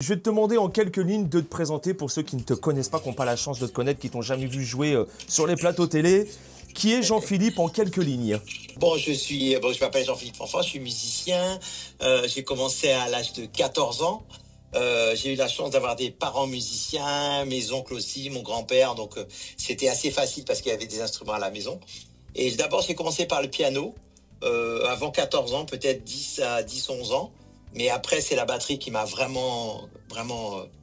Je vais te demander en quelques lignes de te présenter pour ceux qui ne te connaissent pas, qui n'ont pas la chance de te connaître, qui t'ont jamais vu jouer sur les plateaux télé. Qui est Jean-Philippe en quelques lignes? Bon, je m'appelle Jean-Philippe Fanfan, je suis musicien. J'ai commencé à l'âge de 14 ans. J'ai eu la chance d'avoir des parents musiciens, mes oncles aussi, mon grand-père. Donc, c'était assez facile parce qu'il y avait des instruments à la maison. Et d'abord, j'ai commencé par le piano. Avant 14 ans, peut-être 11 ans. Mais après, c'est la batterie qui m'a vraiment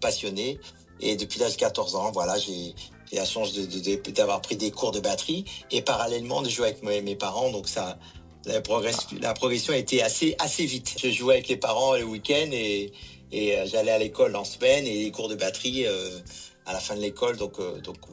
passionné. Et depuis l'âge de 14 ans, voilà, j'ai la chance d'avoir pris des cours de batterie et parallèlement de jouer avec mes parents. Donc la progression a été assez vite. Je jouais avec les parents le week-end et j'allais à l'école en semaine et les cours de batterie à la fin de l'école. Donc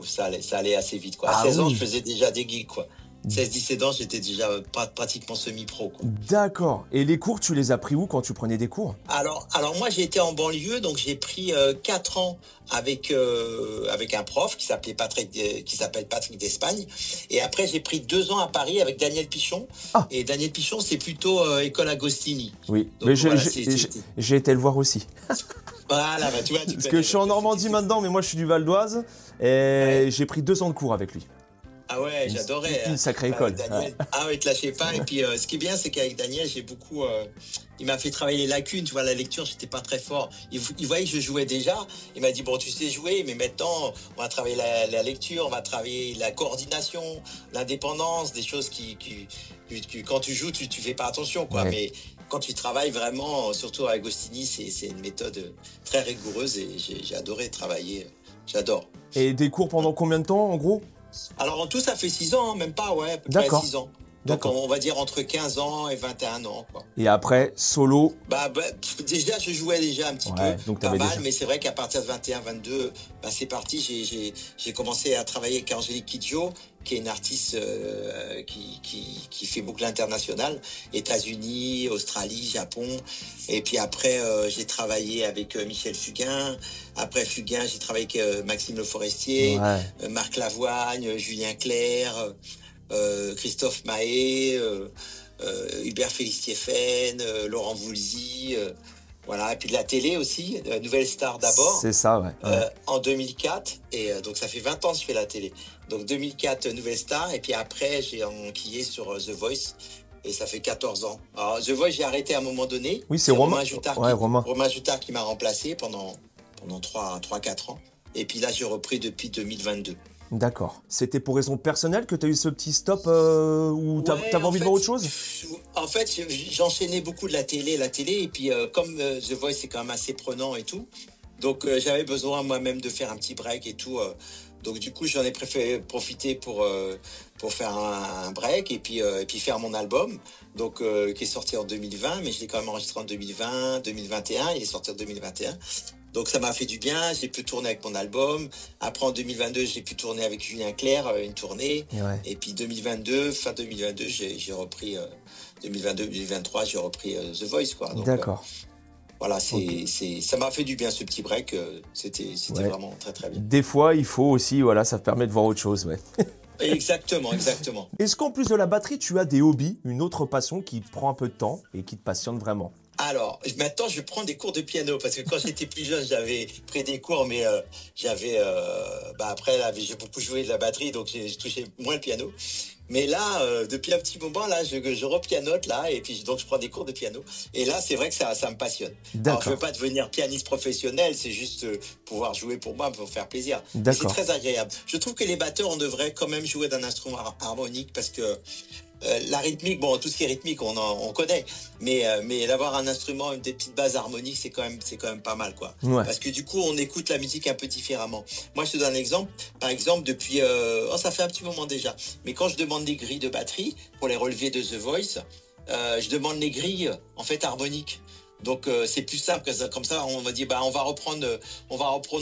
ça allait assez vite, quoi. À 16 ans, je faisais déjà des gigs, quoi. 16-17 ans, j'étais déjà pratiquement semi-pro, quoi. D'accord. Et les cours, tu les as pris où quand tu prenais des cours? Alors moi, j'ai été en banlieue, donc j'ai pris 4 ans avec un prof qui s'appelle Patrick d'Espagne. Et après, j'ai pris 2 ans à Paris avec Daniel Pichon. Ah. Et Daniel Pichon, c'est plutôt École Agostini. Oui, donc, mais voilà, j'ai été le voir aussi. Voilà, bah, tu vois. Parce que je suis en Normandie maintenant, mais moi je suis du Val d'Oise. Et j'ai pris 2 ans de cours avec lui. Ah ouais, j'adorais. Une sacrée école. Daniel. Ouais. Ah ouais, te lâchez pas. Et puis, ce qui est bien, c'est qu'avec Daniel, j'ai beaucoup... il m'a fait travailler les lacunes, tu vois, la lecture, j'étais pas très fort. Il voyait que je jouais déjà. Il m'a dit, bon, tu sais jouer, mais maintenant, on va travailler la lecture, on va travailler la coordination, l'indépendance, des choses qui quand tu joues, tu fais pas attention, quoi. Ouais. Mais quand tu travailles vraiment, surtout à Agostini, c'est une méthode très rigoureuse et j'ai adoré travailler. J'adore. Et des cours pendant combien de temps, en gros? Alors en tout, ça fait 6 ans, hein, même pas, ouais, à peu près 6 ans. Donc on va dire entre 15 ans et 21 ans, quoi. Et après, solo? Déjà, je jouais déjà un petit peu, donc pas mal, mais c'est vrai qu'à partir de 21, 22, c'est parti. J'ai commencé à travailler avec Angélique Kidjo, qui est une artiste qui fait beaucoup l'international, États-Unis, Australie, Japon. Et puis après, j'ai travaillé avec Michel Fugain. Après Fugain, j'ai travaillé avec Maxime Le Forestier, Marc Lavoigne, Julien Clerc, Christophe Mahé, Hubert Félix-Stéphane, Laurent Voulzy, voilà. Et puis de la télé aussi, Nouvelle Star d'abord. C'est ça, ouais. En 2004, et donc ça fait 20 ans que je fais la télé. Donc 2004, Nouvelle Star, et puis après j'ai enquillé sur The Voice, et ça fait 14 ans. Alors The Voice, j'ai arrêté à un moment donné. Oui, c'est Romain Joutard qui m'a remplacé pendant 3-4 ans. Et puis là, j'ai repris depuis 2022. D'accord. C'était pour raison personnelle que tu as eu ce petit stop ou t'avais envie de voir autre chose? En fait, j'enchaînais beaucoup de la télé, et puis comme The Voice c'est quand même assez prenant et tout, donc j'avais besoin moi-même de faire un petit break et tout. Donc du coup, j'en ai préféré profiter pour faire un break et puis faire mon album, donc qui est sorti en 2020, mais je l'ai quand même enregistré en 2020, 2021, il est sorti en 2021. Donc ça m'a fait du bien, j'ai pu tourner avec mon album. Après en 2022, j'ai pu tourner avec Julien Clerc, une tournée. Et puis fin 2022, j'ai repris 2022-2023, j'ai repris The Voice, quoi. D'accord. Voilà, ça m'a fait du bien ce petit break, c'était vraiment très très bien. Des fois, il faut aussi, voilà, ça permet de voir autre chose, ouais. Exactement. Est-ce qu'en plus de la batterie, tu as des hobbies, une autre passion qui prend un peu de temps et qui te passionne vraiment? Alors, maintenant, je prends des cours de piano parce que quand j'étais plus jeune, j'avais pris des cours, mais après, là, j'ai beaucoup joué de la batterie, donc j'ai touché moins le piano. Mais là, depuis un petit moment, là, je repianote, là, et puis donc je prends des cours de piano. Et là, c'est vrai que ça me passionne. Alors, je veux pas devenir pianiste professionnel, c'est juste pouvoir jouer pour moi, pour faire plaisir. Mais c'est très agréable. Je trouve que les batteurs, on devrait quand même jouer d'un instrument harmonique parce que la rythmique, bon, tout ce qui est rythmique, on connaît, mais d'avoir un instrument, des petites bases harmoniques, c'est quand même pas mal, quoi. Ouais. Parce que du coup, on écoute la musique un peu différemment. Moi, je te donne un exemple. Par exemple, depuis, ça fait un petit moment déjà, mais quand je demande des grilles de batterie pour les relevés de The Voice, je demande les grilles en fait harmoniques. Donc c'est plus simple comme ça. On va dire on va reprendre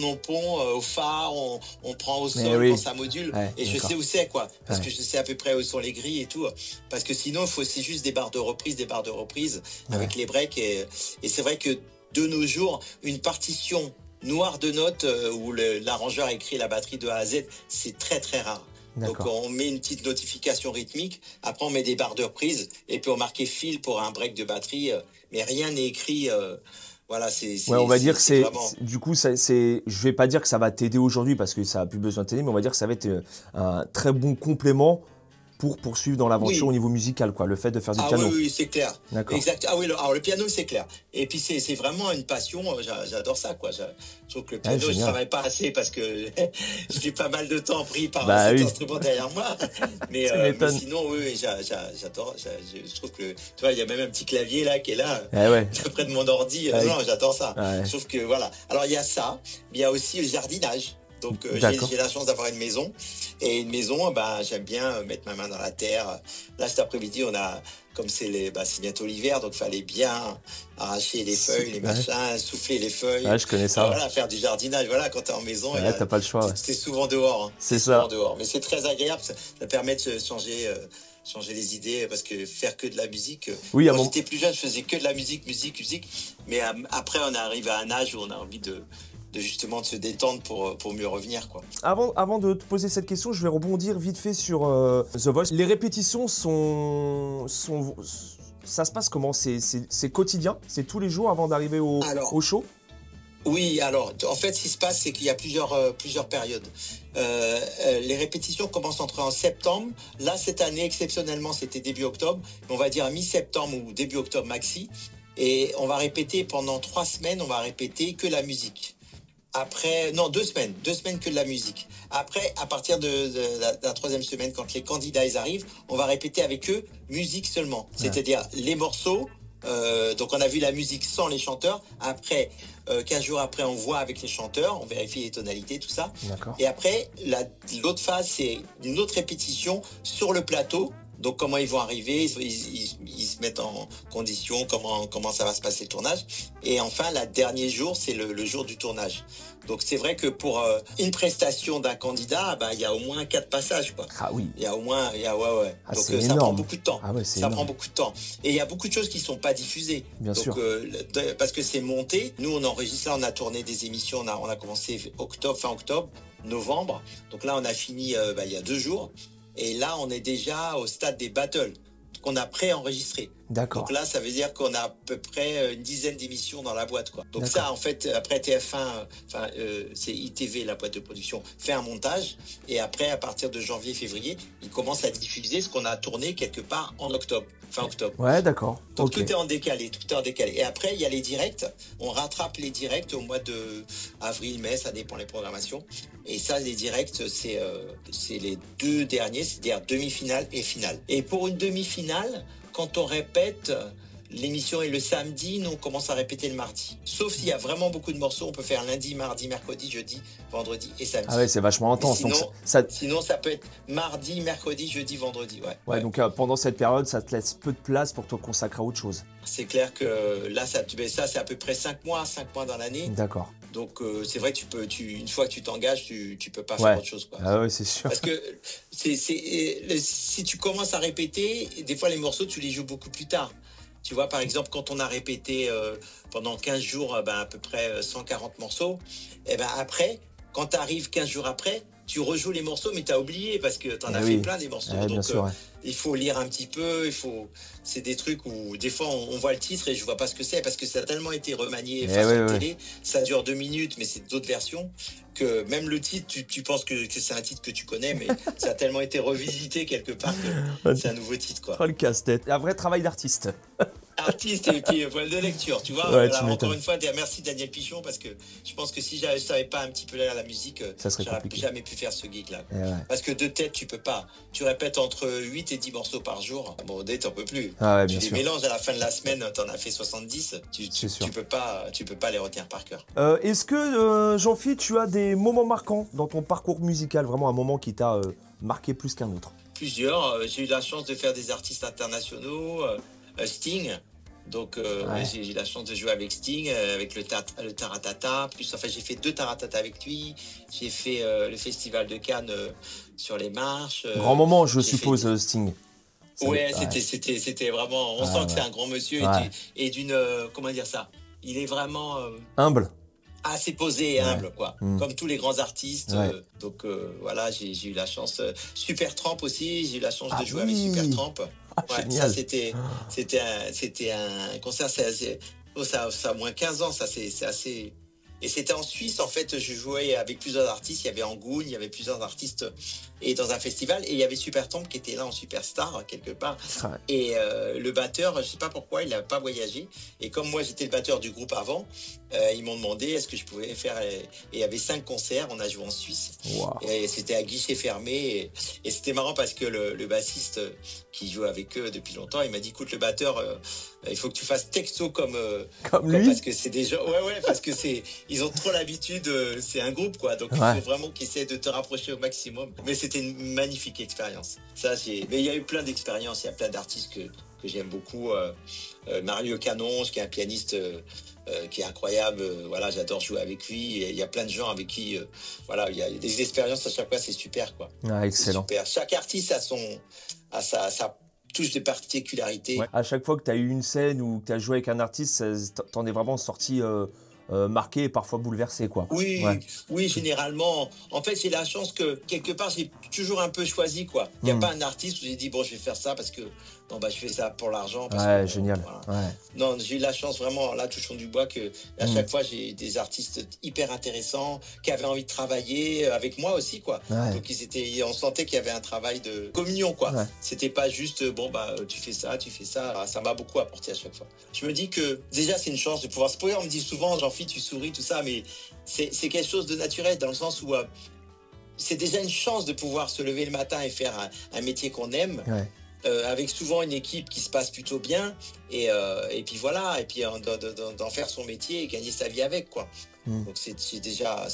nos ponts au fa, on prend au sol quand ça module et je sais où c'est, quoi, parce que je sais à peu près où sont les grilles et tout. Parce que sinon c'est juste des barres de reprise avec les breaks et c'est vrai que de nos jours une partition noire de notes où l'arrangeur a écrit la batterie de A à Z, c'est très très rare. Donc on met une petite notification rythmique, après on met des barres de reprise et puis on marque fil pour un break de batterie, mais rien n'est écrit Voilà, Ouais, on va dire que c'est vraiment. du coup, je vais pas dire que ça va t'aider aujourd'hui parce que ça a plus besoin de t'aider, mais on va dire que ça va être un très bon complément pour poursuivre dans l'aventure au Oui. niveau musical, quoi. Le fait de faire du Ah oui, piano. oui, c'est clair. D'accord. Exact. Ah oui, alors le piano, c'est clair. Et puis c'est vraiment une passion. J'adore ça, quoi. Je trouve que le Ouais, piano, je génial. travaille pas assez parce que j'ai pas mal de temps pris par Bah cet oui, instrument derrière moi. tu Mais m'étonnes. sinon, oui, oui, j'adore. Je trouve que, tu vois, il y a même un petit clavier là qui est là, Eh ouais. près de mon ordi. Avec- Non, j'adore ça. ouais. Je trouve que voilà. Alors il y a ça, mais il y a aussi le jardinage. Donc D'accord. j'ai la chance d'avoir une maison. Et une maison, ben, j'aime bien mettre ma main dans la terre. Là, cet après-midi, comme c'est bientôt l'hiver, donc il fallait bien arracher les feuilles, les Ouais. machins, souffler les feuilles. Ouais, je connais ça. Voilà, faire du jardinage. Voilà, quand tu es en maison, Ouais, t'as pas le choix. Ouais. c'est souvent dehors. Hein. C'est Souvent ça. dehors. Mais c'est très agréable. Ça permet de changer les idées parce que faire que de la musique. Oui, à Quand mon... j'étais plus jeune, je faisais que de la musique. Mais après, on arrive à un âge où on a envie justement de se détendre pour mieux revenir, quoi. Avant de te poser cette question, je vais rebondir vite fait sur The Voice. Les répétitions ça se passe comment? C'est quotidien? C'est tous les jours avant d'arriver Alors, au show? oui, alors, en fait, ce qui se passe, c'est qu'il y a plusieurs périodes. Les répétitions commencent en septembre. Là, cette année, exceptionnellement, c'était début octobre. On va dire mi-septembre ou début octobre maxi. Et on va répéter pendant 3 semaines, on va répéter que la musique. Après, non, 2 semaines que de la musique. Après, à partir de la 3e semaine, quand les candidats ils arrivent, on va répéter avec eux musique seulement. Ouais. C'est-à-dire les morceaux. Donc on a vu la musique sans les chanteurs. Après, 15 jours après, on voit avec les chanteurs, on vérifie les tonalités, tout ça. D'accord. Et après, l'autre phase, c'est une autre répétition sur le plateau. Donc comment ils vont arriver, ils se mettent en condition, comment ça va se passer le tournage. Et enfin, le dernier jour, c'est le jour du tournage. Donc c'est vrai que pour une prestation d'un candidat, bah, il y a au moins 4 passages, quoi. Ah oui. Il y a au moins, ouais. Ah, Donc c'est ça prend énorme. beaucoup de temps. Ah ouais, c'est Ça énorme. prend beaucoup de temps. Et il y a beaucoup de choses qui sont pas diffusées. Bien Donc, sûr. parce que c'est monté. Nous, on enregistre là, on a tourné des émissions. On a commencé fin octobre, novembre. Donc là, on a fini il y a 2 jours. Et là, on est déjà au stade des battles qu'on a pré-enregistré. D'accord. Donc là, ça veut dire qu'on a à peu près une dizaine d'émissions dans la boîte, quoi. Donc D'accord. ça, en fait, après TF1, c'est ITV, la boîte de production, fait un montage. Et après, à partir de janvier-février, ils commencent à diffuser ce qu'on a tourné quelque part en octobre, fin octobre. Ouais, d'accord. Donc Ok. tout est en décalé. Et après, il y a les directs. On rattrape les directs au mois de avril, mai, ça dépend les programmations. Et ça, les directs, c'est les 2 derniers, c'est-à-dire demi-finale et finale. Et pour une demi-finale, quand on répète, l'émission est le samedi, nous on commence à répéter le mardi. Sauf s'il y a vraiment beaucoup de morceaux, on peut faire lundi, mardi, mercredi, jeudi, vendredi et samedi. Ah ouais, c'est vachement intense. Sinon, Donc sinon, ça peut être mardi, mercredi, jeudi, vendredi. ouais, donc pendant cette période, ça te laisse peu de place pour te consacrer à autre chose. C'est clair que là, ça c'est à peu près 5 mois dans l'année. D'accord. Donc c'est vrai que une fois que tu t'engages, tu peux pas Ouais. faire autre chose, quoi. Ah ouais, c'est sûr. Parce que si tu commences à répéter, des fois les morceaux tu les joues beaucoup plus tard. Tu vois, par exemple, quand on a répété pendant 15 jours à peu près 140 morceaux, et ben après, quand tu arrives 15 jours après, tu rejoues les morceaux, mais tu as oublié parce que tu en as oui. fait plein des morceaux. Ouais, bien Donc sûr, ouais. il faut lire un petit peu, c'est des trucs où des fois on voit le titre et je vois pas ce que c'est parce que ça a tellement été remanié façon télé, ça dure 2 minutes, mais c'est d'autres versions que même le titre, tu penses que c'est un titre que tu connais, mais ça a tellement été revisité quelque part que c'est un nouveau titre, quoi. Oh, le casse-tête. Un vrai travail d'artiste. Artiste et puis voile de lecture, tu vois. Ouais, Voilà, tu encore une fois, merci Daniel Pichon parce que je pense que si je savais pas un petit peu la musique, ça serait j'aurais compliqué. jamais pu faire ce gig-là. Ouais. Parce que de tête, tu peux pas. Tu répètes entre 8 et 10 morceaux par jour. Bon, dès t'en peux plus. Ah ouais, Tu bien les sûr. mélanges à la fin de la semaine, t'en as fait 70. C'est sûr. Tu peux pas les retenir par cœur. Est-ce que, Jean-Philippe, tu as des moments marquants dans ton parcours musical, vraiment un moment qui t'a marqué plus qu'un autre? Plusieurs. J'ai eu la chance de faire des artistes internationaux. Sting. Donc j'ai eu la chance de jouer avec Sting, avec le Taratata. J'ai fait 2 Taratata avec lui. J'ai fait le festival de Cannes sur les marches. Grand moment, je suppose, Sting. Ouais, c'était vraiment. On sent que c'est un grand monsieur et d'une comment dire ça. Il est vraiment humble. assez posé et humble, quoi. Comme tous les grands artistes. Donc voilà, j'ai eu la chance. Supertramp aussi, j'ai eu la chance de jouer avec Supertramp. Ah, Ouais, génial. ça c'était un concert. Oh, ça a moins 15 ans, ça, c'est assez. Et c'était en Suisse, en fait, je jouais avec plusieurs artistes. Il y avait Angoune, il y avait plusieurs artistes et dans un festival. Et il y avait Supertramp qui était là en superstar, quelque part. Ouais. Et le batteur, je sais pas pourquoi, il n'a pas voyagé. Et comme moi, j'étais le batteur du groupe avant, ils m'ont demandé est-ce que je pouvais faire. Et il y avait 5 concerts, on a joué en Suisse. Wow. Et c'était à guichet fermé. Et c'était marrant parce que le bassiste qui joue avec eux depuis longtemps, il m'a dit écoute, le batteur, il faut que tu fasses texto comme lui. parce que c'est des gens. Ouais, parce que ils ont trop l'habitude, c'est un groupe, quoi. Donc, il faut vraiment qu'ils essaient de te rapprocher au maximum. Mais c'était une magnifique expérience. Mais il y a eu plein d'expériences. Il y a plein d'artistes que j'aime beaucoup. Mario Canonge, qui est un pianiste qui est incroyable. Voilà, j'adore jouer avec lui. Et il y a plein de gens avec qui, voilà, il y a des expériences à chaque fois. C'est super, quoi. Ah, excellent. Super. Chaque artiste a sa touche de particularité. Ouais. À chaque fois que tu as eu une scène ou que tu as joué avec un artiste, t'en es vraiment sorti marqué et parfois bouleversé, quoi. Oui, généralement. En fait, j'ai la chance que, quelque part, j'ai toujours un peu choisi, quoi. Il n'y a pas un artiste où j'ai dit, bon, je vais faire ça parce que, non, bah, je fais ça pour l'argent. Génial. Voilà. Ouais. Non, j'ai eu la chance, vraiment, là, touchons du bois, que à chaque fois, j'ai des artistes hyper intéressants qui avaient envie de travailler avec moi aussi, quoi. Ouais. Donc, on sentait qu'il y avait un travail de communion, quoi. Ouais. C'était pas juste, bon, bah, tu fais ça. Ça m'a beaucoup apporté à chaque fois. Je me dis que, déjà, c'est une chance de pouvoir se poser. On me dit souvent, Jean-Philippe, tu souris, tout ça, mais c'est quelque chose de naturel dans le sens où c'est déjà une chance de pouvoir se lever le matin et faire un métier qu'on aime, avec souvent une équipe qui se passe plutôt bien, et puis voilà, et puis d'en faire son métier et gagner sa vie avec, quoi. Donc c'est déjà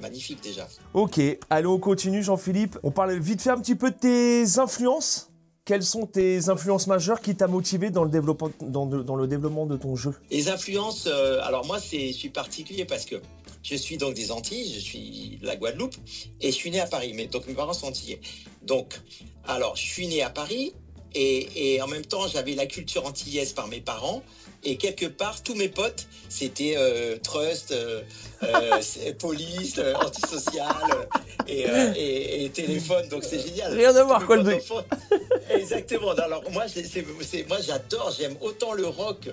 magnifique déjà. Ok, allez, on continue, Jean-Philippe. On parle vite fait un petit peu de tes influences. Quelles sont tes influences majeures qui t'a motivé dans le développement de ton jeu? Les influences, alors moi je suis particulier parce que je suis donc des Antilles, je suis de la Guadeloupe et je suis né à Paris. Donc mes parents sont antillais. Donc, alors je suis né à Paris et en même temps j'avais la culture antillaise par mes parents. Et quelque part, tous mes potes, c'était Trust, Police, Antisocial et Téléphone. Donc c'est génial. Rien à voir, quoi, le truc. Exactement. Alors moi, moi j'adore, j'aime autant le rock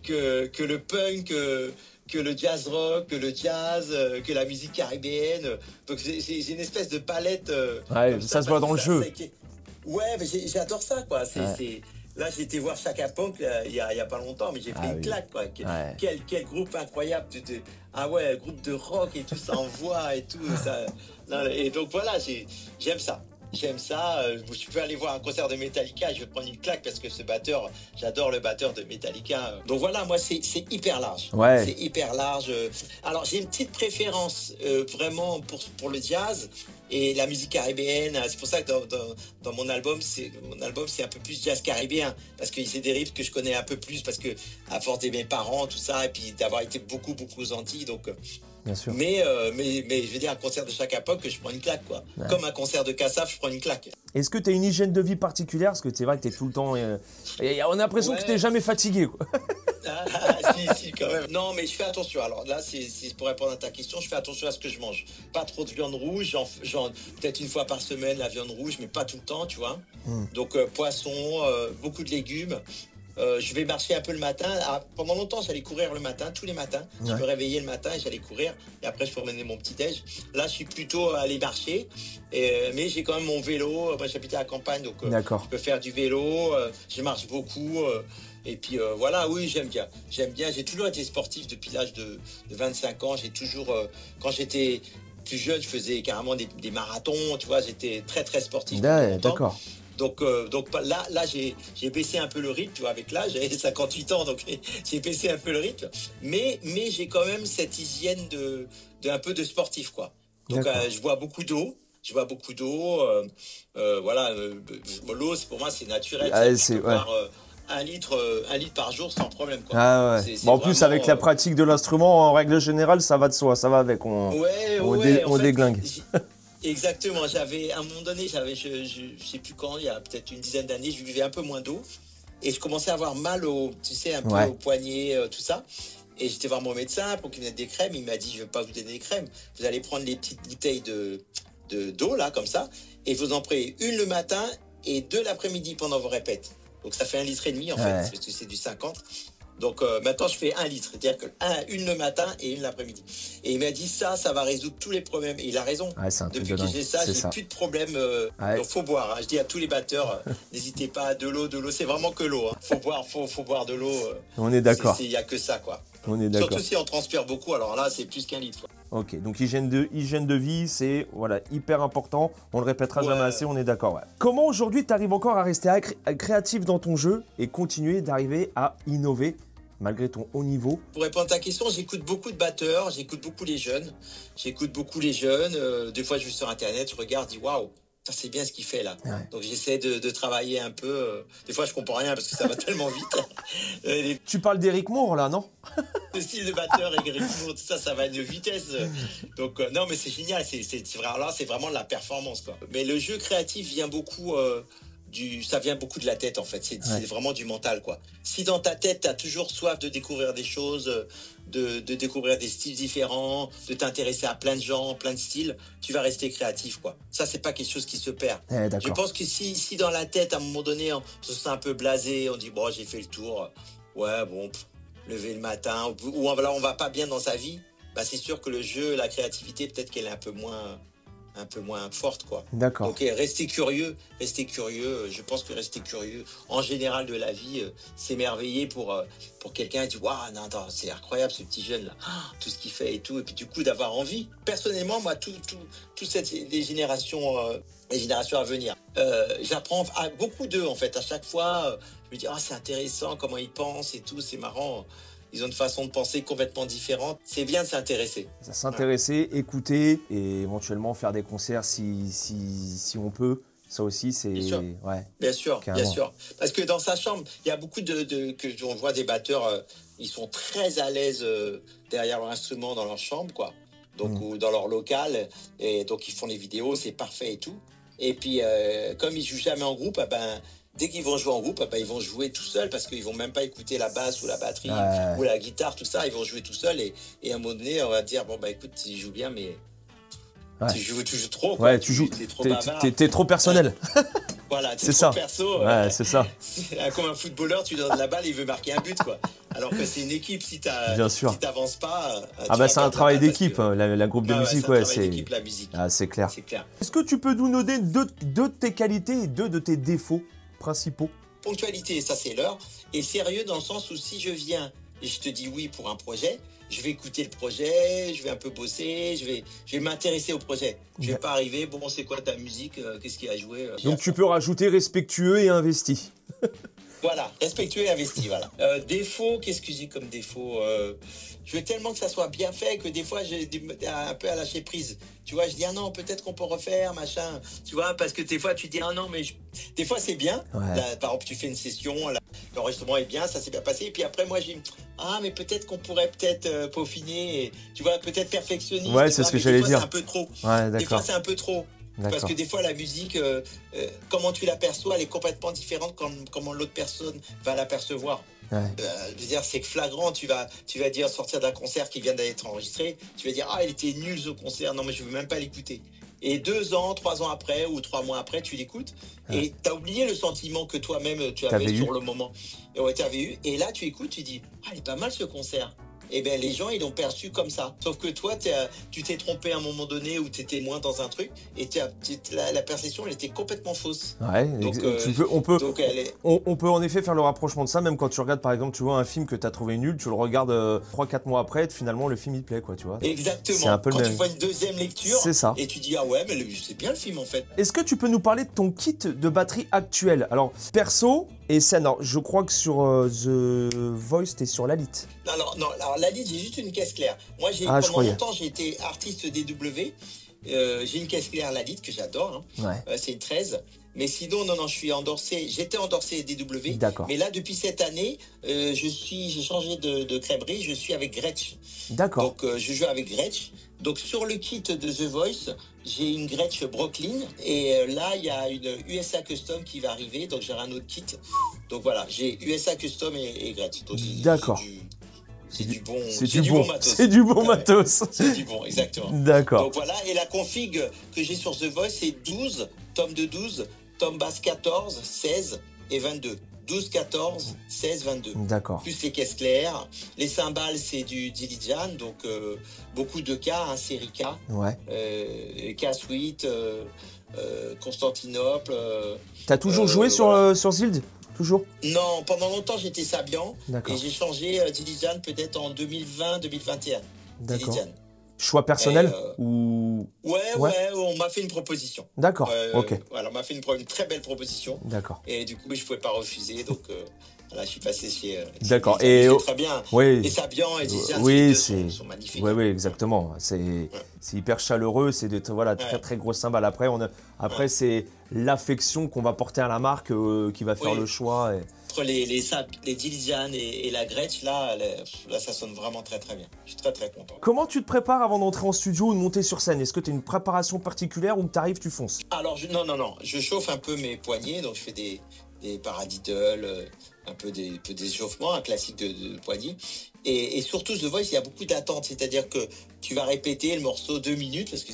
que le punk, que le jazz rock, que le jazz, que la musique caribéenne. Donc j'ai une espèce de palette. Ça se voit dans le jeu. Ouais, mais j'adore ça, quoi. Là, j'ai été voir Chaka Punk il y a pas longtemps, mais j'ai pris une claque, quoi. Quel groupe incroyable. Groupe de rock et tout, ça envoie et tout. Et donc voilà, j'aime ça. J'aime ça. Je peux aller voir un concert de Metallica, je vais prendre une claque parce que ce batteur, j'adore le batteur de Metallica. Donc voilà, moi, c'est hyper large. Ouais. C'est hyper large. Alors, j'ai une petite préférence vraiment pour le jazz et la musique caribéenne. C'est pour ça que dans mon album, c'est un peu plus jazz caribéen parce que c'est des rythmes que je connais un peu plus parce que à force d'aimer mes parents, tout ça, et puis d'avoir été beaucoup aux Antilles, donc. Bien sûr. Mais je veux dire, un concert de Chaka Punk, je prends une claque, quoi. Ouais. Comme un concert de Kassav, je prends une claque. Est-ce que tu as une hygiène de vie particulière? Parce que c'est vrai que tu es tout le temps. On a l'impression que tu n'es jamais fatigué, quoi. Si, quand même. Non, mais je fais attention. Alors là, c'est pour répondre à ta question, je fais attention à ce que je mange. Pas trop de viande rouge, peut-être une fois par semaine la viande rouge, mais pas tout le temps, tu vois. Donc poisson, beaucoup de légumes. Je vais marcher un peu le matin. Pendant longtemps, j'allais courir le matin, tous les matins. Je me réveillais le matin et j'allais courir. Et après, je promenais mon petit-déj. Là, je suis plutôt allé marcher. Mais j'ai quand même mon vélo. Moi, j'habitais à la campagne, donc je peux faire du vélo. Je marche beaucoup. Et puis voilà, oui, j'aime bien. J'ai toujours été sportif depuis l'âge de 25 ans. J'ai toujours, quand j'étais plus jeune, je faisais carrément des marathons. Tu vois, j'étais très, très sportif. D'accord. Donc là j'ai baissé un peu le rythme, tu vois, avec l'âge, j'ai 58 ans, donc j'ai baissé un peu le rythme, mais j'ai quand même cette hygiène de un peu de sportif, quoi. Donc je bois beaucoup d'eau. Voilà, l'eau, pour moi, c'est naturel. Boire 1 litre par jour sans problème, quoi. En plus, avec la pratique de l'instrument, en règle générale, ça va de soi, ça va avec. On déglingue. Exactement, à un moment donné, je sais plus quand, il y a peut-être une dizaine d'années, je buvais un peu moins d'eau et je commençais à avoir mal au poignet, tout ça. Et j'étais voir mon médecin pour qu'il me donne des crèmes. Il m'a dit, je ne vais pas vous donner des crèmes. Vous allez prendre les petites bouteilles d'eau, là, comme ça, et vous en prenez une le matin et 2 l'après-midi pendant vos répètes. Donc ça fait 1,5 litre en fait, parce que c'est du 50. Donc maintenant, je fais 1 litre. C'est-à-dire que une le matin et une l'après-midi. Et il m'a dit ça va résoudre tous les problèmes. Et il a raison. Ouais, c'est un truc Depuis de que dingue. j'ai ça, j'ai plus de problème. Ouais. Donc faut boire. Hein. Je dis à tous les batteurs, n'hésitez pas, de l'eau. C'est vraiment que l'eau. Hein. Faut boire de l'eau. On est d'accord. Il n'y a que ça, quoi. On est d'accord. Surtout si on transpire beaucoup, alors là, c'est plus qu'1 litre. Quoi. Ok, donc hygiène de vie, c'est voilà, hyper important. On le répétera jamais assez, on est d'accord. Ouais. Comment aujourd'hui tu arrives encore à rester créatif dans ton jeu et continuer d'arriver à innover malgré ton haut niveau? Pour répondre à ta question, j'écoute beaucoup de batteurs, j'écoute beaucoup les jeunes. Des fois, je vais sur Internet, je regarde, je dis waouh, ça c'est bien ce qu'il fait là. Ouais. Donc j'essaie de travailler un peu. Des fois, je comprends rien parce que ça va tellement vite. Tu parles d'Eric Moore là, non? Le style de batteur, Eric Moore, tout ça va à une vitesse. Donc non, mais c'est génial. C'est vraiment de la performance, quoi. Mais le jeu créatif vient beaucoup. Ça vient beaucoup de la tête en fait, c'est vraiment du mental quoi. Si dans ta tête t'as toujours soif de découvrir des choses, de découvrir des styles différents, de t'intéresser à plein de gens, plein de styles, tu vas rester créatif quoi. Ça c'est pas quelque chose qui se perd. Je pense que si dans la tête à un moment donné on se sent un peu blasé, on dit bon j'ai fait le tour, ouais bon, lever le matin, ou on va pas bien dans sa vie, bah c'est sûr que le jeu, la créativité peut-être qu'elle est un peu moins forte quoi. D'accord. Donc restez curieux. Je pense que rester curieux en général de la vie, s'émerveiller pour quelqu'un qui dit waouh non c'est incroyable ce petit jeune là, tout ce qu'il fait et tout, et puis du coup d'avoir envie. Personnellement moi tout les générations à venir, j'apprends beaucoup d'eux en fait. À chaque fois je me dis c'est intéressant comment ils pensent et tout, c'est marrant. Ils ont une façon de penser complètement différente. C'est bien de s'intéresser. S'intéresser, écouter et éventuellement faire des concerts si on peut. Ça aussi, c'est... Bien sûr, ouais, bien sûr. Parce que dans sa chambre, il y a beaucoup on voit des batteurs, ils sont très à l'aise derrière leur instrument dans leur chambre, quoi. Donc, ou dans leur local. Et donc, ils font les vidéos, c'est parfait et tout. Et puis, comme ils jouent jamais en groupe, dès qu'ils vont jouer en groupe, ils vont jouer tout seuls parce qu'ils vont même pas écouter la basse ou la batterie ou la guitare, tout ça. Ils vont jouer tout seuls et à un moment donné, on va dire bon écoute, tu joues bien, mais tu joues trop. Quoi. Ouais, t'es trop personnel. Voilà, t'es trop perso. Ouais, c'est ça. Comme un footballeur, tu donnes la balle et il veut marquer un but, quoi. Alors que c'est une équipe. Si t'avances pas, c'est un travail d'équipe. La groupe de musique, c'est un travail d'équipe, la musique. C'est clair. Est-ce que tu peux nous donner deux de tes qualités et deux de tes défauts principaux? Ponctualité, ça c'est l'heure. Et sérieux dans le sens où si je viens et je te dis oui pour un projet, je vais écouter le projet, je vais un peu bosser, je vais m'intéresser au projet. Je vais pas arriver, bon c'est quoi ta musique, qu'est-ce qu'il y a à jouer. Donc tu peux rajouter respectueux et investi. Voilà, respectueux et investi, voilà. Défaut, qu'est-ce que j'ai comme défaut? Je veux tellement que ça soit bien fait que des fois j'ai un peu à lâcher prise. Tu vois, je dis non, peut-être qu'on peut refaire, machin. Tu vois, parce que des fois tu dis non, mais des fois c'est bien. Ouais. Là, par exemple, tu fais une session, l'enregistrement est bien, ça s'est bien passé. Et puis après, moi, je dis mais peut-être qu'on pourrait peaufiner, et, tu vois, peut-être perfectionner. Ouais, c'est ce que j'allais dire. C'est un peu trop. Ouais, des fois, c'est un peu trop. Parce que des fois, la musique, comment tu l'aperçois, elle est complètement différente comment l'autre personne va l'apercevoir. Ouais. Je veux dire, c'est flagrant. Tu vas dire, sortir d'un concert qui vient d'être enregistré, tu vas dire, il était nul ce concert, non, mais je veux même pas l'écouter. Et 2 ans, 3 ans après, ou 3 mois après, tu l'écoutes, et tu as oublié le sentiment que toi-même tu avais sur le moment. Et tu avais eu. Et là, tu écoutes, tu dis, il est pas mal ce concert. Et bien les gens ils l'ont perçu comme ça. Sauf que toi tu t'es trompé à un moment donné où tu étais moins dans un truc et la perception elle était complètement fausse. Ouais, donc, on peut en effet faire le rapprochement de ça, même quand tu regardes par exemple, tu vois un film que tu as trouvé nul, tu le regardes 3-4 mois après, et finalement le film il te plaît quoi, tu vois. Exactement. C'est un peu quand tu vois une deuxième lecture, c'est ça. Et tu dis ouais mais c'est bien le film en fait. Est-ce que tu peux nous parler de ton kit de batterie actuel? Alors perso et scène, alors, je crois que sur The Voice t'es sur la Lite. Alors la Lite, j'ai juste une caisse claire. Moi pendant longtemps j'ai été artiste DW. J'ai une caisse claire la Lite que j'adore. C'est une 13. Mais sinon non j'étais endorsé DW. D'accord. Mais là depuis cette année, j'ai changé de crèmerie. Je suis avec Gretsch. D'accord. Donc je joue avec Gretsch. Donc sur le kit de The Voice, j'ai une Gretsch Brooklyn et là il y a une USA Custom qui va arriver. Donc j'aurai un autre kit. Donc voilà, j'ai USA Custom et Gretsch. D'accord. C'est du bon matos. C'est du bon matos. C'est du bon, exactement. D'accord. Donc voilà, et la config que j'ai sur The Voice, c'est 12, tome de 12, tome basse 14, 16 et 22. 12, 14, 16, 22. D'accord. Plus les caisses claires. Les cymbales, c'est du Dilijan, donc beaucoup de K, hein, série K. Ouais. K-Suite, Constantinople. T'as toujours joué voilà. sur Zild? Toujours? Non, pendant longtemps, j'étais Sabian. D'accord. Et j'ai changé Dilijan peut-être en 2020-2021. D'accord. Dilijan. Choix personnel ou... Ouais, on m'a fait une proposition. D'accord, ok. Voilà, on m'a fait une très belle proposition. D'accord. Et du coup, je ne pouvais pas refuser. Donc, voilà, je suis passé chez. D'accord. Et c'est très bien. Oui. Et Sabian et Dilijan, oui, sont magnifiques. Oui, exactement. C'est hyper chaleureux. C'est de très très grosses cymbales. Après, c'est l'affection qu'on va porter à la marque qui va faire le choix. Entre les Dilijan et la Gretsch, là, ça sonne vraiment très très bien. Je suis très très content. Comment tu te prépares avant d'entrer en studio ou de monter sur scène? Est-ce que tu as une préparation particulière ou tu arrives, tu fonces? Alors, non. Je chauffe un peu mes poignets, donc je fais des paradiddles, un peu d'échauffement, un classique de poignets. Et surtout, The Voice, il y a beaucoup d'attente, c'est-à-dire que tu vas répéter le morceau 2 minutes, parce que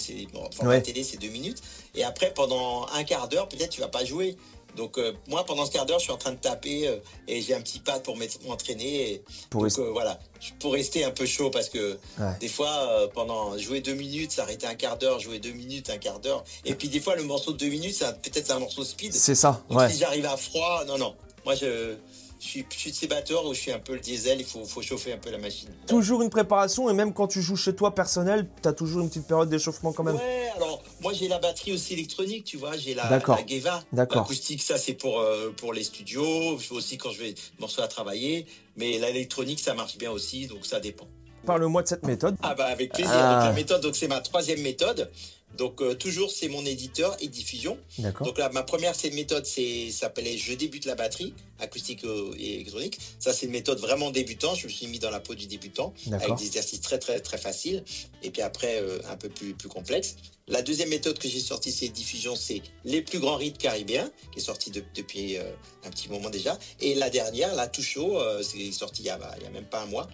la télé, c'est 2 minutes, et après, pendant un quart d'heure, peut-être tu vas pas jouer. Donc moi, pendant ce quart d'heure, je suis en train de taper et j'ai un petit pad pour m'entraîner. Voilà, pour rester un peu chaud parce que des fois, pendant jouer 2 minutes, s'arrêter un quart d'heure, jouer 2 minutes, un quart d'heure. Et puis des fois, le morceau de 2 minutes, peut-être un morceau speed. C'est ça, donc, si j'arrive à froid, non. Moi, je suis de ces batteurs où je suis un peu le diesel, il faut chauffer un peu la machine. Toujours une préparation, et même quand tu joues chez toi personnel, tu as toujours une petite période d'échauffement quand même. Ouais, alors moi j'ai la batterie aussi électronique, tu vois, j'ai la Geva. L'acoustique, ça c'est pour les studios, aussi quand je vais morceau à travailler, mais l'électronique ça marche bien aussi, donc ça dépend. Parle-moi de cette méthode. Ah bah avec plaisir, donc la méthode, donc c'est ma 3e méthode. Donc toujours c'est mon éditeur et diffusion. Donc là ma première méthode s'appelait je débute la batterie acoustique et électronique. Ça c'est une méthode vraiment débutant. Je me suis mis dans la peau du débutant avec des exercices très très très faciles et puis après un peu plus complexe. La 2e méthode que j'ai sortie c'est diffusion, c'est les plus grands rythmes caribéens qui est sorti depuis un petit moment déjà. Et la dernière, la Tout Chaud, c'est sorti il y a même pas un mois,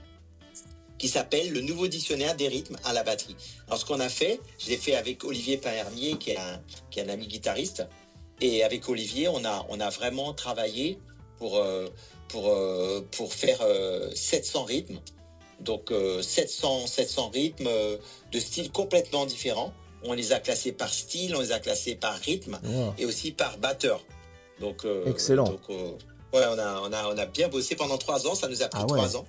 qui s'appelle le nouveau dictionnaire des rythmes à la batterie. Alors ce qu'on a fait, je l'ai fait avec Olivier Pahermier, qui est un ami guitariste. Et avec Olivier, on a vraiment travaillé pour faire 700 rythmes. Donc 700 rythmes de styles complètement différents. On les a classés par style, on les a classés par rythme et aussi par batteur. Donc, excellent. Donc, on a bien bossé pendant 3 ans, ça nous a pris 3 ans.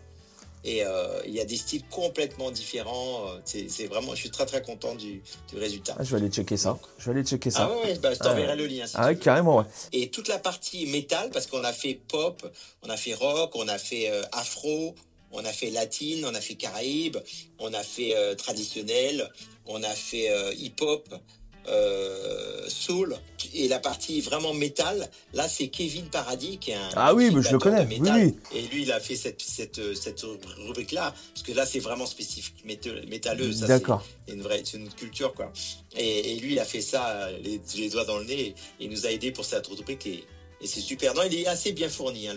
Et il y a des styles complètement différents. C'est vraiment, je suis très très content du résultat. Je vais aller checker ça. Je t'enverrai le lien. Si tu veux. Carrément, ouais. Et toute la partie métal, parce qu'on a fait pop, on a fait rock, on a fait afro, on a fait latine, on a fait caraïbe, on a fait traditionnel, on a fait hip-hop. Soul, et la partie vraiment métal, là c'est Kevin Paradis qui est un mais je le connais, oui. Et lui il a fait cette rubrique là, parce que là c'est vraiment spécifique métalleux, ça c'est une culture quoi. Et lui il a fait ça les doigts dans le nez, et il nous a aidé pour cette rubrique et c'est super. Non, il est assez bien fourni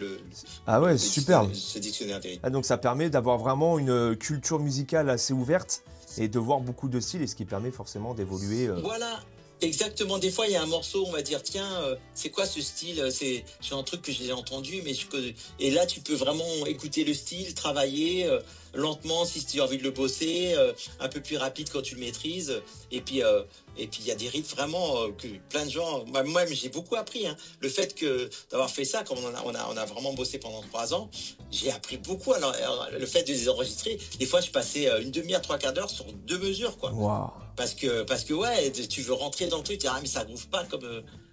superbe. Ce dictionnaire des rythmes. Donc ça permet d'avoir vraiment une culture musicale assez ouverte et de voir beaucoup de styles, et ce qui permet forcément d'évoluer. Voilà, exactement. Des fois, il y a un morceau, on va dire, tiens, c'est quoi ce style? C'est un truc que j'ai entendu, mais et là, tu peux vraiment écouter le style, travailler lentement si tu as envie de le bosser, un peu plus rapide quand tu le maîtrises. Et puis, il y a des rythmes vraiment que plein de gens... Moi-même, j'ai beaucoup appris. Hein. Le fait d'avoir fait ça, comme on a vraiment bossé pendant 3 ans, j'ai appris beaucoup. Alors, le fait de les enregistrer, des fois, je passais une demi-heure, 3/4 d'heure sur 2 mesures, quoi. Wow. Parce que ouais, tu veux rentrer dans le truc, tu dis, mais ça groove pas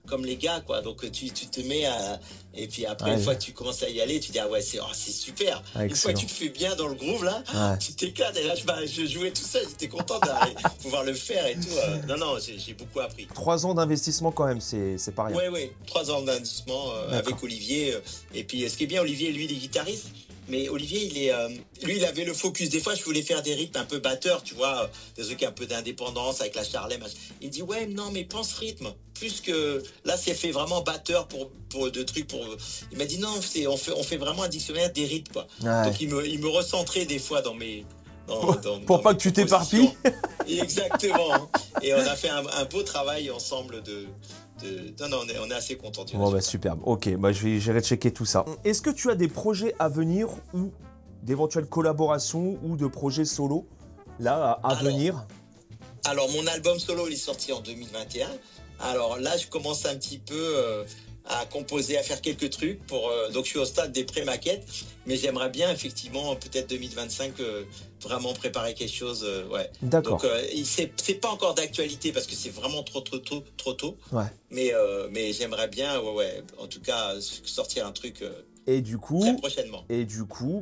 comme les gars, quoi. Donc tu te mets à... Et puis après, une fois que tu commences à y aller, tu dis, c'est super. Une fois que tu te fais bien dans le groove, là, tu t'éclates. Et là, je jouais tout seul, j'étais content de pouvoir le faire et tout. Non, j'ai beaucoup appris. 3 ans d'investissement quand même, c'est pas rien. Oui, 3 ans d'investissement avec Olivier. Et puis, ce qui est bien, Olivier, lui, il est guitariste. Mais Olivier, lui, il avait le focus. Des fois, je voulais faire des rythmes un peu batteurs, tu vois, des trucs un peu d'indépendance avec la Charlem. Il dit, ouais, non, mais pense rythme. Plus que... Là, c'est fait vraiment batteur pour de trucs. Il m'a dit, non, on fait vraiment un dictionnaire des rythmes, quoi. Donc, il me recentrait des fois dans mes Pour pas que tu t'éparpilles. Exactement. Et on a fait un beau travail ensemble non, on est assez contents du Bon, résultat. bah superbe. Ok, bah j'irai checker tout ça. Est-ce que tu as des projets à venir ou d'éventuelles collaborations ou de projets solo là à venir? Alors, mon album solo, il est sorti en 2021. Alors là, je commence un petit peu à composer, à faire quelques trucs. Donc, je suis au stade des pré-maquettes. Mais j'aimerais bien, effectivement, peut-être 2025, vraiment préparer quelque chose. Ouais. D'accord. Donc, c'est pas encore d'actualité parce que c'est vraiment trop tôt. Ouais. Mais j'aimerais bien, en tout cas, sortir un truc Et du coup, très prochainement.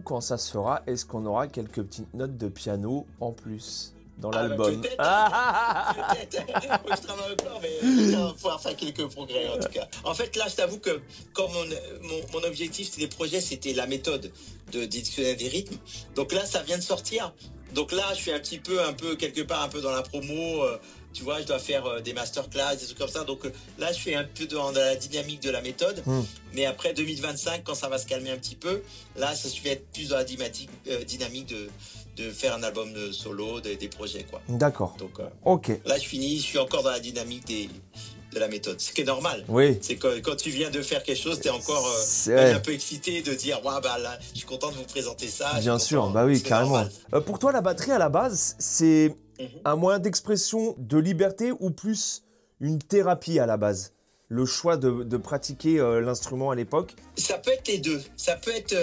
quand ça se fera, est-ce qu'on aura quelques petites notes de piano en plus dans Bah, l'album? peut-être. Faut que je travaille encore, mais on va pouvoir faire quelques progrès en tout cas. En fait, là, je t'avoue que comme mon objectif, c'était les projets, c'était la méthode de dictionnaire des rythmes. Donc là, ça vient de sortir. Donc là, je suis un peu quelque part, un peu dans la promo. Tu vois, je dois faire des masterclass, des trucs comme ça. Donc là, je suis un peu dans la dynamique de la méthode. Mais après 2025, quand ça va se calmer un petit peu, là, ça va être plus dans la dynamique de faire un album de solo, des projets, quoi. D'accord. Donc, ok. là, je suis encore dans la dynamique de la méthode. Ce qui est normal. Oui. C'est que quand tu viens de faire quelque chose, tu es encore Ouais. un peu excité de dire ouais, bah là, je suis content de vous présenter ça. Bien sûr, bah oui, carrément. Pour toi, la batterie à la base, c'est un moyen d'expression de liberté ou plus une thérapie à la base? Le choix de pratiquer l'instrument à l'époque? Ça peut être les deux. Ça peut être.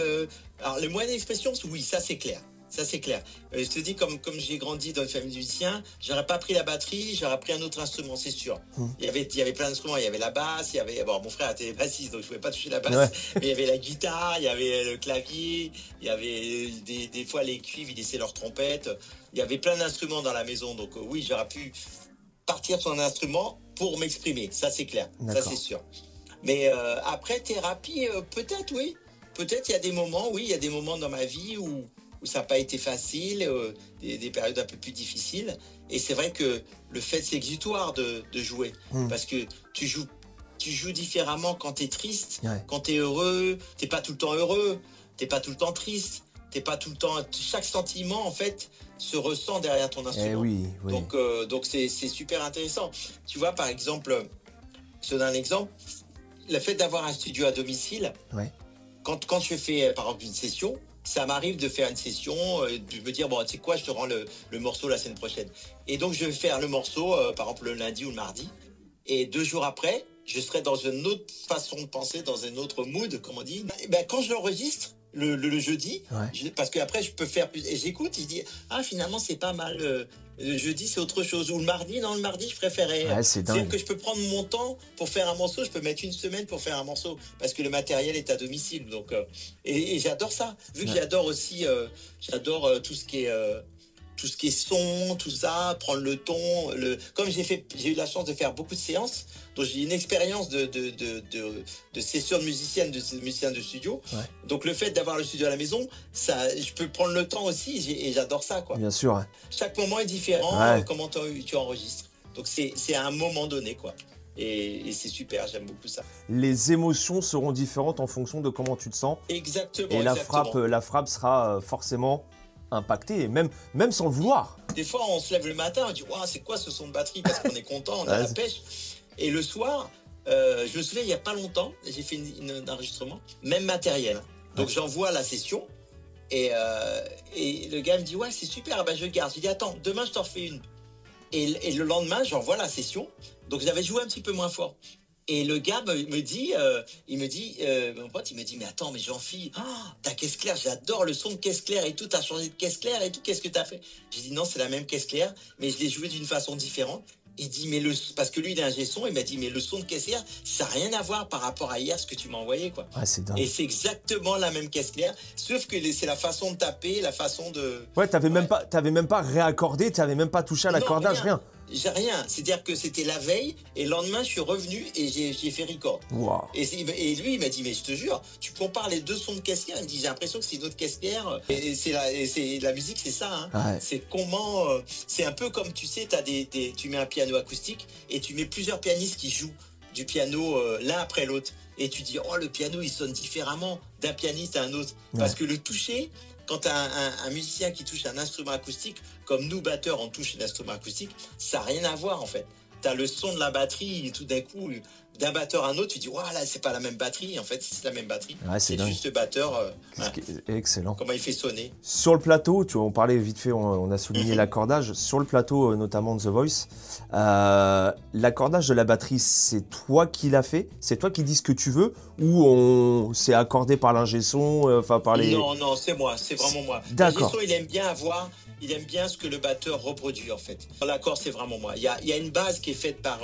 Alors, le moyen d'expression, oui, ça c'est clair. Ça, c'est clair. Je te dis, comme j'ai grandi dans une famille de musiciens, j'aurais pas pris la batterie, j'aurais pris un autre instrument, c'est sûr. Il y avait plein d'instruments. Il y avait la basse, il y avait... Bon, mon frère était bassiste, donc je pouvais pas toucher la basse. Ouais. Mais il y avait la guitare, il y avait le clavier, il y avait des fois les cuivres, ils laissaient leur trompette. Il y avait plein d'instruments dans la maison. Donc oui, j'aurais pu partir sur un instrument pour m'exprimer. Ça, c'est clair. Ça, c'est sûr. Mais après, thérapie, peut-être, oui. Peut-être, il y a des moments dans ma vie où ça n'a pas été facile, des périodes un peu plus difficiles. Et c'est vrai que le fait, c'est exutoire de jouer. Parce que tu joues différemment quand tu es triste, quand tu es heureux. Tu n'es pas tout le temps heureux, tu n'es pas tout le temps triste, tu n'es pas tout le temps... Chaque sentiment, en fait, se ressent derrière ton instrument. Oui. Donc c'est super intéressant. Tu vois, par exemple, je te donne un exemple. Le fait d'avoir un studio à domicile, quand je fais, par exemple, une session... Ça m'arrive de faire une session, de me dire, bon, tu sais quoi, je te rends le morceau la semaine prochaine. Et donc, je vais faire le morceau, par exemple, le lundi ou le mardi. Et 2 jours après, je serai dans une autre façon de penser, dans un autre mood, comme on dit. Et ben, quand je l'enregistre, le jeudi, parce qu'après, je peux faire plus... Et j'écoute, je dis, ah, finalement, c'est pas mal. Le jeudi, c'est autre chose. Ou le mardi, non, le mardi, je préférais. C'est-à-dire que je peux prendre mon temps pour faire un morceau. Je peux mettre 1 semaine pour faire un morceau parce que le matériel est à domicile. Donc, et j'adore ça. Vu que j'adore aussi, tout ce qui est son, tout ça, prendre le ton. Comme j'ai eu la chance de faire beaucoup de séances, donc j'ai une expérience de session de musiciens de studio. Donc le fait d'avoir le studio à la maison, je peux prendre le temps aussi et j'adore ça, quoi. Bien sûr. Chaque moment est différent, comment tu enregistres. Donc c'est à un moment donné, quoi. Et c'est super, j'aime beaucoup ça. Les émotions seront différentes en fonction de comment tu te sens. Exactement. Et la frappe sera forcément impactée, même sans le vouloir. Des fois, on se lève le matin, on dit wow, c'est quoi ce son de batterie? Parce qu'on est content, on a la pêche. Et le soir, je me souviens, il n'y a pas longtemps, j'ai fait un enregistrement, même matériel. Donc j'envoie la session et le gars me dit ouais, c'est super, bah, je garde. Je dis attends, demain je t'en refais une. Et le lendemain, j'envoie la session. Donc j'avais joué un petit peu moins fort. Et le gars me dit, mon pote, il me dit, mais attends, mais Jean-Phi, ta caisse claire, j'adore le son de caisse claire et tout, t'as changé de caisse claire et tout, qu'est-ce que t'as fait? J'ai dit, non, c'est la même caisse claire, mais je l'ai joué d'une façon différente. Il dit, parce que lui, il est ingé son, il m'a dit, mais le son de caisse claire, ça n'a rien à voir par rapport à hier, ce que tu m'as envoyé, quoi. C'est dingue. Et c'est exactement la même caisse claire, sauf que c'est la façon de taper, la façon de... Ouais, t'avais même pas réaccordé, t'avais même pas touché à l'accordage, rien. J'ai rien, c'est-à-dire que c'était la veille et le lendemain je suis revenu et j'ai fait record. Wow. Et lui il m'a dit mais je te jure, tu compares les 2 sons de caisse claire, il me dit j'ai l'impression que c'est une autre caisse claire et la musique c'est ça, hein. C'est comment c'est un peu comme tu sais tu mets un piano acoustique et tu mets plusieurs pianistes qui jouent du piano l'un après l'autre et tu dis oh le piano il sonne différemment d'un pianiste à un autre parce que le toucher quand tu as un musicien qui touche un instrument acoustique, comme nous, batteurs, on touche un instrument acoustique, ça n'a rien à voir, en fait. Tu as le son de la batterie, et tout d'un coup, d'un batteur à un autre, tu dis, là, c'est pas la même batterie. En fait, c'est la même batterie. Ouais, c'est juste le batteur. Excellent. Comment il fait sonner. Sur le plateau, on parlait vite fait, on a souligné l'accordage. Sur le plateau, notamment de The Voice, l'accordage de la batterie, c'est toi qui l'as fait? C'est toi qui dis ce que tu veux? Ou c'est accordé par l'ingé son, par les... Non, c'est moi, c'est vraiment moi. D'accord. L'ingé son, il aime bien ce que le batteur reproduit, en fait. L'accord, c'est vraiment moi. Il y a une base qui est faite par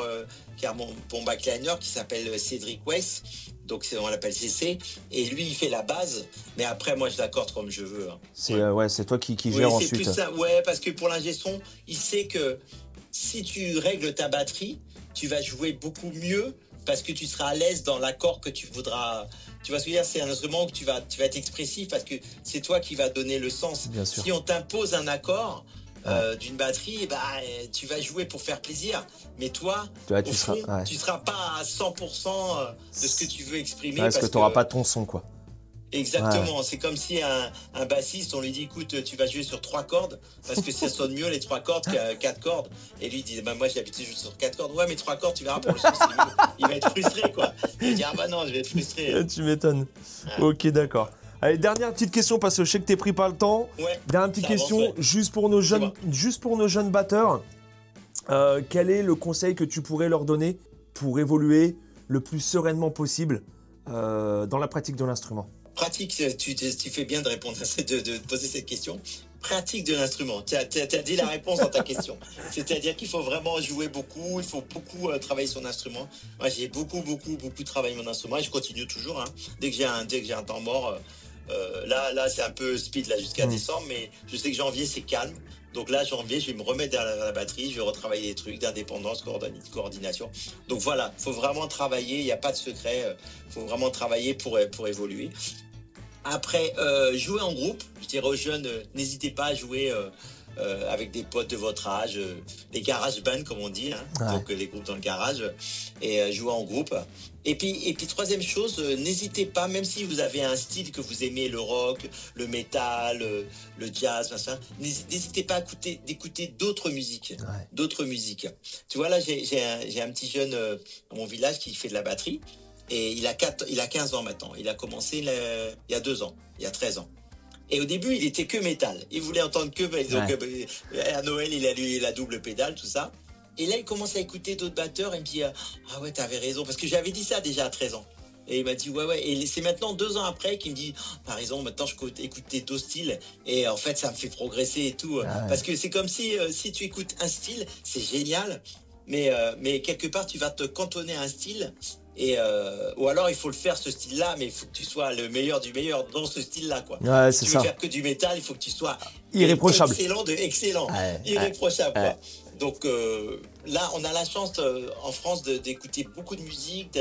mon backliner qui s'appelle Cédric Weiss. Donc, on l'appelle CC. Et lui, il fait la base. Mais après, moi, je l'accorde comme je veux. Hein. C'est toi qui gères ensuite. C'est plus ça. Ouais, parce que pour l'ingé son, il sait que si tu règles ta batterie, tu vas jouer beaucoup mieux parce que tu seras à l'aise dans l'accord que tu voudras. Tu vois ce que je veux dire? C'est un instrument où tu vas être expressif parce que c'est toi qui vas donner le sens. Bien sûr. Si on t'impose un accord d'une batterie, tu vas jouer pour faire plaisir. Mais toi, au fond, tu seras pas à 100% de ce que tu veux exprimer. Parce que tu n'auras pas ton son, quoi. Exactement, c'est comme si un bassiste, on lui dit, écoute, tu vas jouer sur 3 cordes, parce que ça sonne mieux les 3 cordes que 4 cordes. Et lui, il dit, moi j'ai l'habitude de jouer sur 4 cordes. Ouais, mais 3 cordes, tu verras, pour le son, c'est mieux. Il va être frustré, quoi. Il va dire, non, je vais être frustré. Tu m'étonnes. Ouais. Ok, d'accord. Allez, dernière petite question, parce que je sais que t'es pris par le temps. Ouais, dernière petite question, juste pour nos jeunes batteurs. Quel est le conseil que tu pourrais leur donner pour évoluer le plus sereinement possible dans la pratique de l'instrument? Pratique, tu fais bien de répondre de poser cette question. Pratique de l'instrument. Tu as dit la réponse dans ta question. C'est-à-dire qu'il faut vraiment jouer beaucoup, il faut beaucoup travailler son instrument. Moi, j'ai beaucoup travaillé mon instrument et je continue toujours. Hein. Dès que j'ai un temps mort, là c'est un peu speed là jusqu'à décembre, mais je sais que janvier c'est calme. Donc là, janvier, je vais me remettre derrière la batterie, je vais retravailler des trucs d'indépendance, coordination. Donc voilà, il faut vraiment travailler, il n'y a pas de secret, il faut vraiment travailler pour évoluer. Après, jouer en groupe, je dirais aux jeunes, n'hésitez pas à jouer avec des potes de votre âge, les garage bands comme on dit, hein, donc les groupes dans le garage, et jouer en groupe. Et puis troisième chose, n'hésitez pas, même si vous avez un style que vous aimez, le rock, le métal, le jazz, machin, n'hésitez pas à d'écouter d'autres musiques, Tu vois là, j'ai un petit jeune à mon village qui fait de la batterie. Et il a 15 ans maintenant. Il a commencé il y a 2 ans, il y a 13 ans. Et au début, il était que métal. Il voulait entendre que... Donc, à Noël, il a lu la double pédale, tout ça. Et là, il commence à écouter d'autres batteurs et me dit ah ouais, t'avais raison. Parce que j'avais dit ça déjà à 13 ans. Et il m'a dit ouais. Et c'est maintenant 2 ans après qu'il me dit t'as raison, maintenant je écoute d'autres styles. Et en fait, ça me fait progresser et tout. Parce que c'est comme si tu écoutes un style, c'est génial. Mais quelque part, tu vas te cantonner à un style. Ou alors il faut le faire ce style-là, mais il faut que tu sois le meilleur du meilleur dans ce style-là, quoi. Ouais, si c'est tu ça. veux faire que du métal, il faut que tu sois irréprochable. Excellent. Irréprochable, quoi. Donc là, on a la chance en France d'écouter beaucoup de musique,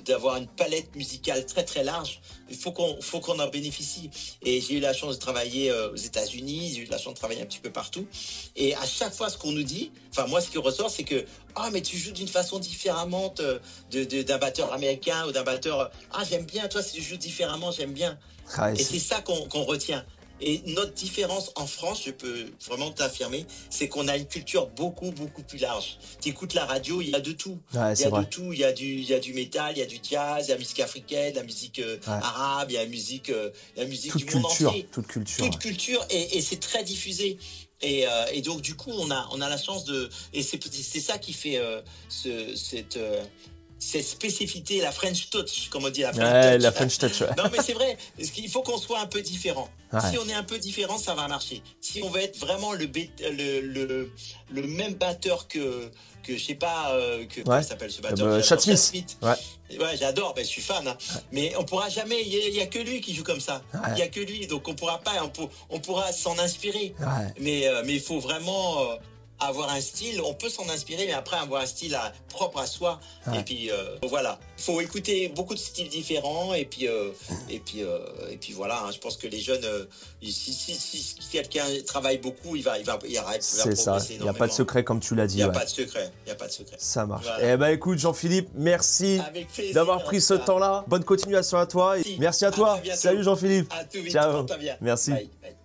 d'avoir une palette musicale très très large. Il faut qu'on en bénéficie. Et j'ai eu la chance de travailler aux États-Unis, j'ai eu la chance de travailler un petit peu partout. Et à chaque fois, ce qu'on nous dit, enfin moi, ce qui ressort, c'est que mais tu joues d'une façon différente d'un batteur américain ou d'un batteur. J'aime bien, toi, si tu joues différemment, j'aime bien. Et c'est ça qu'on retient. Et notre différence en France, je peux vraiment t'affirmer, c'est qu'on a une culture beaucoup plus large. Tu écoutes la radio, il y a de tout. Il y a de tout. Il y a du métal, il y a du jazz, il y a la musique africaine, la musique arabe, il y a la musique du monde entier. Toute culture. Et c'est très diffusé. Et donc du coup, on a la chance de. Et c'est ça qui fait cette spécificité, la French touch, comme on dit, la French touch. Non, mais c'est vrai, il faut qu'on soit un peu différent. Si on est un peu différent, ça va marcher. Si on veut être vraiment le même batteur que je sais pas, comment s'appelle ce batteur Chad Smith. Ouais, j'adore, je suis fan. Hein. Mais on pourra jamais, il y a que lui qui joue comme ça. Il y a que lui, donc on pourra pas, on pourra s'en inspirer. Mais il faut vraiment avoir un style, on peut s'en inspirer, mais après avoir un style propre à soi. Ouais. Et puis voilà, il faut écouter beaucoup de styles différents. Et puis voilà, hein, je pense que les jeunes, si quelqu'un travaille beaucoup, il va progresser C'est ça, il n'y a pas de énormément. secret comme tu l'as dit. Il n'y a Ouais. pas de secret, il n'y a pas de secret. Ça marche. Voilà. Eh ben écoute Jean-Philippe, merci Avec plaisir, d'avoir pris ce en tout cas. temps-là. Bonne continuation à toi. Et merci à toi. très bientôt. Salut Jean-Philippe. À tout vite, Ciao. porte-toi bien. Merci. Bye, bye.